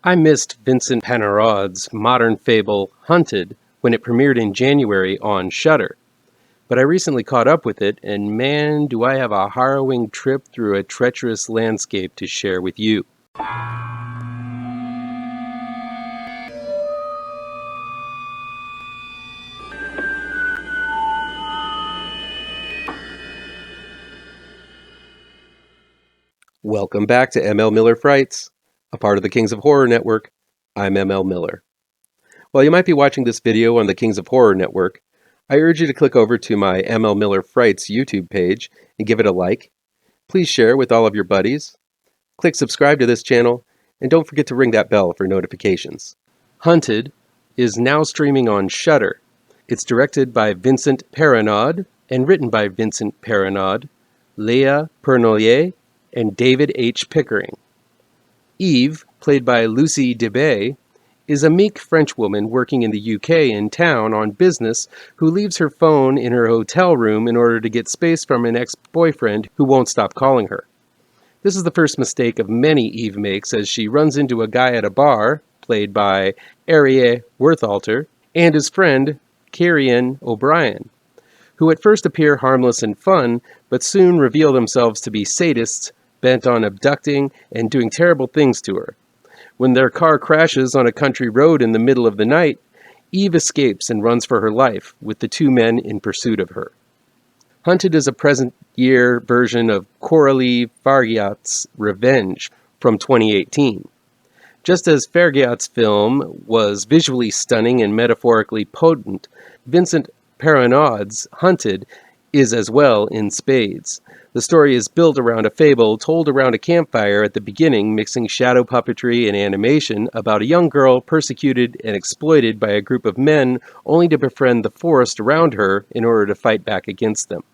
I missed Vincent Paronnaud's modern fable Hunted when it premiered in January on Shudder. But I recently caught up with it, and man, do I have a harrowing trip through a treacherous landscape to share with you. Welcome back to ML Miller Frights, a part of the Kings of Horror Network. I'm ML Miller. While you might be watching this video on the Kings of Horror Network, I urge you to click over to my ML Miller Frights YouTube page and give it a like. Please share with all of your buddies. Click subscribe to this channel, and don't forget to ring that bell for notifications. Hunted is now streaming on Shudder. It's directed by Vincent Paronnaud and written by Vincent Paronnaud, Leah Pernollet, and David H. Pickering. Eve, played by Lucy Debay, is a meek Frenchwoman working in the UK in town on business who leaves her phone in her hotel room in order to get space from an ex-boyfriend who won't stop calling her. This is the first mistake of many Eve makes as she runs into a guy at a bar, played by Harrowing Worthalter, and his friend, Ciarán O'Brien, who at first appear harmless and fun, but soon reveal themselves to be sadists bent on abducting and doing terrible things to her. When their car crashes on a country road in the middle of the night, Eve escapes and runs for her life, with the two men in pursuit of her. Hunted is a present-year version of Coralie Fargeat's Revenge from 2018. Just as Fargeat's film was visually stunning and metaphorically potent, Vincent Paronnaud's Hunted is as well in spades. The story is built around a fable told around a campfire at the beginning, mixing shadow puppetry and animation about a young girl persecuted and exploited by a group of men only to befriend the forest around her in order to fight back against them.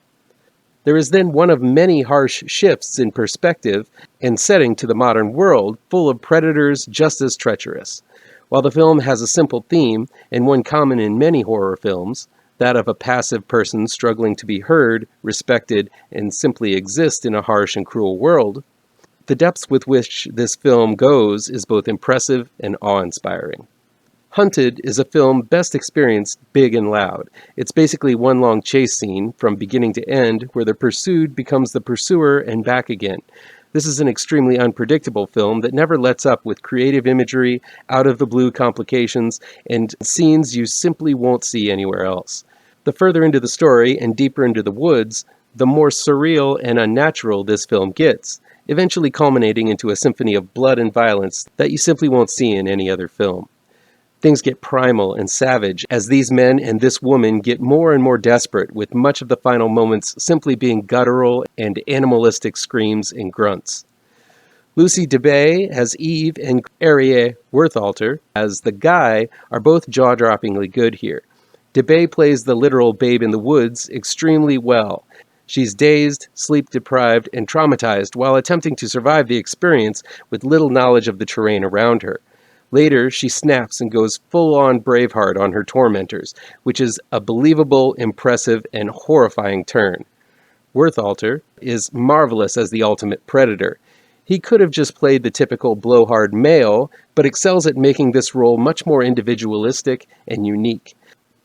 There is then one of many harsh shifts in perspective and setting to the modern world, full of predators just as treacherous. While the film has a simple theme, and one common in many horror films, that of a passive person struggling to be heard, respected, and simply exist in a harsh and cruel world, the depths with which this film goes is both impressive and awe-inspiring. Hunted is a film best experienced big and loud. It's basically one long chase scene from beginning to end where the pursued becomes the pursuer and back again. This is an extremely unpredictable film that never lets up with creative imagery, out-of-the-blue complications, and scenes you simply won't see anywhere else. The further into the story and deeper into the woods, the more surreal and unnatural this film gets, eventually culminating into a symphony of blood and violence that you simply won't see in any other film. Things get primal and savage as these men and this woman get more and more desperate, with much of the final moments simply being guttural and animalistic screams and grunts. Lucy Debay as Eve and Harrowing Worthalter as the guy are both jaw-droppingly good here. Debay plays the literal babe in the woods extremely well. She's dazed, sleep-deprived, and traumatized while attempting to survive the experience with little knowledge of the terrain around her. Later, she snaps and goes full-on Braveheart on her tormentors, which is a believable, impressive, and horrifying turn. Worthalter is marvelous as the ultimate predator. He could have just played the typical blowhard male, but excels at making this role much more individualistic and unique.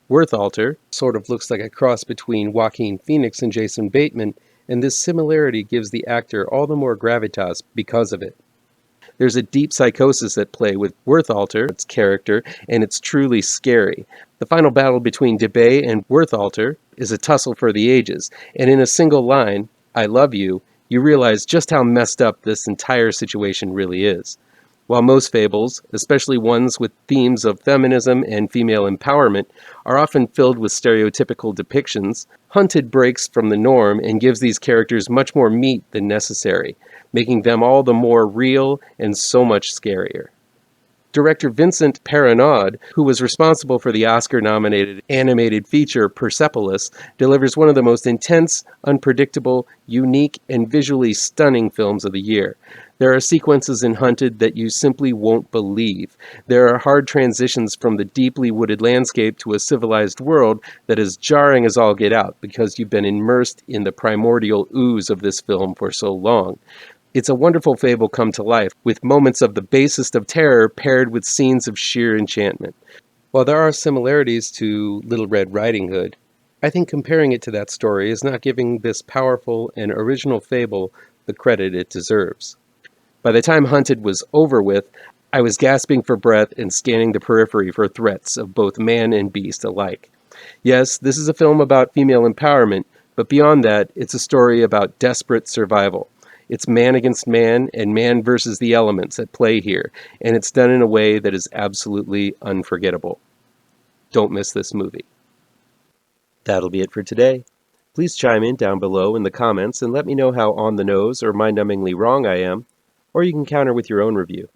Worthalter sort of looks like a cross between Joaquin Phoenix and Jason Bateman, and this similarity gives the actor all the more gravitas because of it. There's a deep psychosis at play with Worthalter's character, and it's truly scary. The final battle between Debay and Worthalter is a tussle for the ages, and in a single line, "I love you," you realize just how messed up this entire situation really is. While most fables, especially ones with themes of feminism and female empowerment, are often filled with stereotypical depictions, Hunted breaks from the norm and gives these characters much more meat than necessary, making them all the more real and so much scarier. Director Vincent Paronnaud, who was responsible for the Oscar-nominated animated feature Persepolis, delivers one of the most intense, unpredictable, unique, and visually stunning films of the year. There are sequences in Hunted that you simply won't believe. There are hard transitions from the deeply wooded landscape to a civilized world that is jarring as all get out because you've been immersed in the primordial ooze of this film for so long. It's a wonderful fable come to life, with moments of the basest of terror paired with scenes of sheer enchantment. While there are similarities to Little Red Riding Hood, I think comparing it to that story is not giving this powerful and original fable the credit it deserves. By the time Hunted was over with, I was gasping for breath and scanning the periphery for threats of both man and beast alike. Yes, this is a film about female empowerment, but beyond that, it's a story about desperate survival. It's man against man and man versus the elements at play here, and it's done in a way that is absolutely unforgettable. Don't miss this movie. That'll be it for today. Please chime in down below in the comments and let me know how on the nose or mind-numbingly wrong I am, or you can counter with your own review.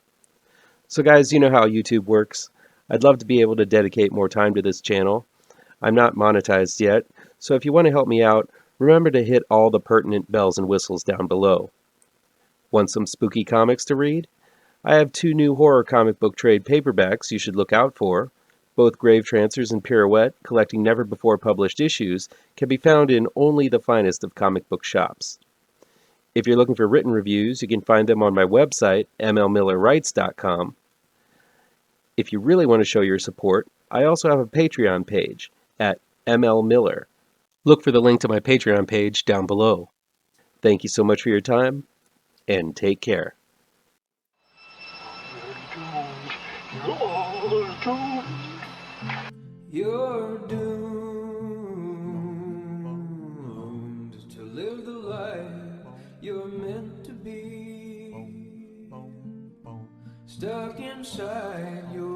So guys, you know how YouTube works. I'd love to be able to dedicate more time to this channel. I'm not monetized yet, so if you want to help me out, remember to hit all the pertinent bells and whistles down below. Want some spooky comics to read? I have 2 new horror comic book trade paperbacks you should look out for. Both Gravetrancers and Pirouette, collecting never-before-published issues, can be found in only the finest of comic book shops. If you're looking for written reviews, you can find them on my website, mlmillerwrites.com. If you really want to show your support, I also have a Patreon page at mlmiller. Look for the link to my Patreon page down below. Thank you so much for your time, and take care. You're doomed to live the life you're meant to be, stuck inside your